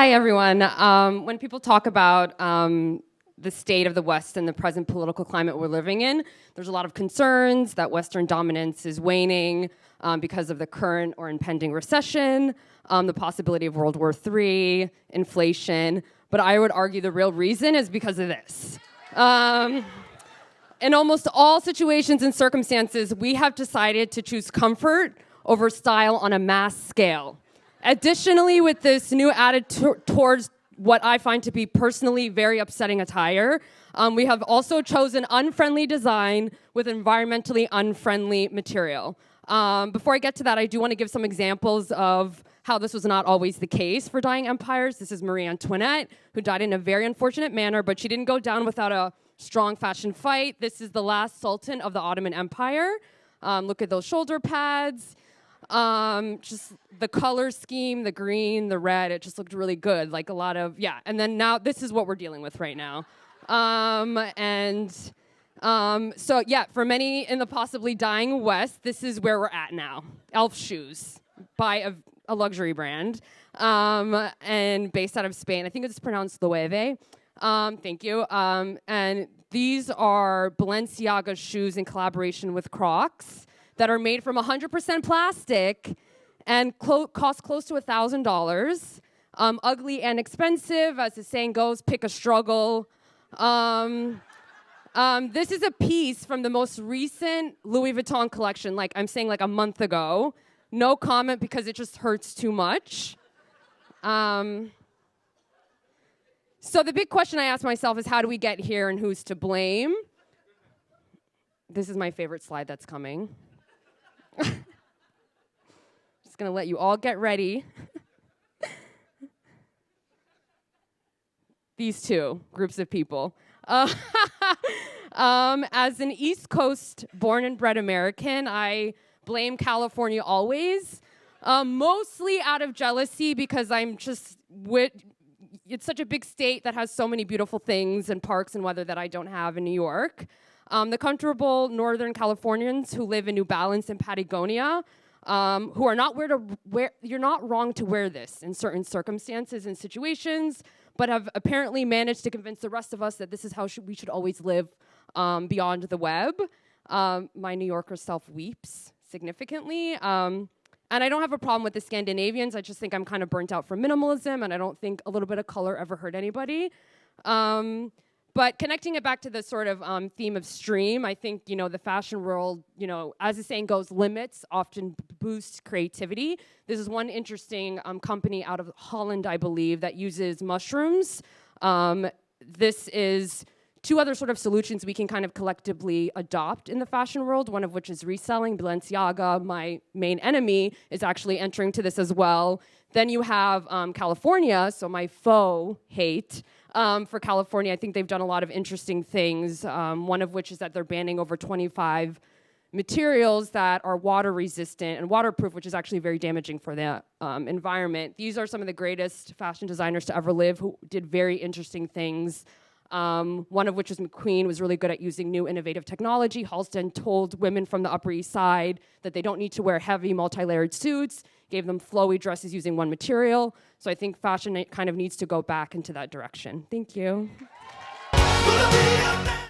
Hi, everyone. When people talk about the state of the West and the present political climate we're living in, there's a lot of concerns that Western dominance is waning because of the current or impending recession, the possibility of World War III, inflation. But I would argue the real reason is because of this. In almost all situations and circumstances, we have decided to choose comfort over style on a mass scale. Additionally, with this new attitude towards what I find to be personally very upsetting attire, we have also chosen unfriendly design with environmentally unfriendly material. Before I get to that, I do want to give some examples of how this was not always the case for dying empires. This is Marie Antoinette, who died in a very unfortunate manner, but she didn't go down without a strong fashion fight. This is the last sultan of the Ottoman Empire. Look at those shoulder pads. Just the color scheme, the green, the red, it just looked really good. Like a lot of, yeah. And then now this is what we're dealing with right now. So yeah, for many in the possibly dying West, this is where we're at now. Elf shoes by a luxury brand, and based out of Spain. I think it's pronounced Loewe. Thank you. And these are Balenciaga shoes in collaboration with Crocs that are made from 100% plastic and cost close to $1,000. Ugly and expensive, as the saying goes, pick a struggle. This is a piece from the most recent Louis Vuitton collection, like I'm saying like a month ago. No comment because it just hurts too much. So the big question I ask myself is, how do we get here and who's to blame? This is my favorite slide that's coming. Just gonna let you all get ready. These two groups of people. As an East Coast born and bred American, I blame California always, mostly out of jealousy because I'm just it's such a big state that has so many beautiful things and parks and weather that I don't have in New York. The comfortable Northern Californians who live in New Balance and Patagonia, who are not you're not wrong to wear this in certain circumstances and situations, but have apparently managed to convince the rest of us that this is how we should always live beyond the web. My New Yorker self weeps significantly. And I don't have a problem with the Scandinavians. I just think I'm kind of burnt out from minimalism, and I don't think a little bit of color ever hurt anybody. But connecting it back to the sort of theme of stream, I think, the fashion world, as the saying goes, limits often boost creativity. This is one interesting company out of Holland, I believe, that uses mushrooms. This is two other sort of solutions we can kind of collectively adopt in the fashion world, one of which is reselling. Balenciaga, my main enemy, is actually entering to this as well. Then you have California, so my faux hate. For California, I think they've done a lot of interesting things, one of which is that they're banning over 25 materials that are water resistant and waterproof, which is actually very damaging for the environment. These are some of the greatest fashion designers to ever live who did very interesting things. One of which was McQueen, was really good at using new innovative technology. Halston told women from the Upper East Side that they don't need to wear heavy multi-layered suits, gave them flowy dresses using one material. So I think fashion kind of needs to go back into that direction. Thank you.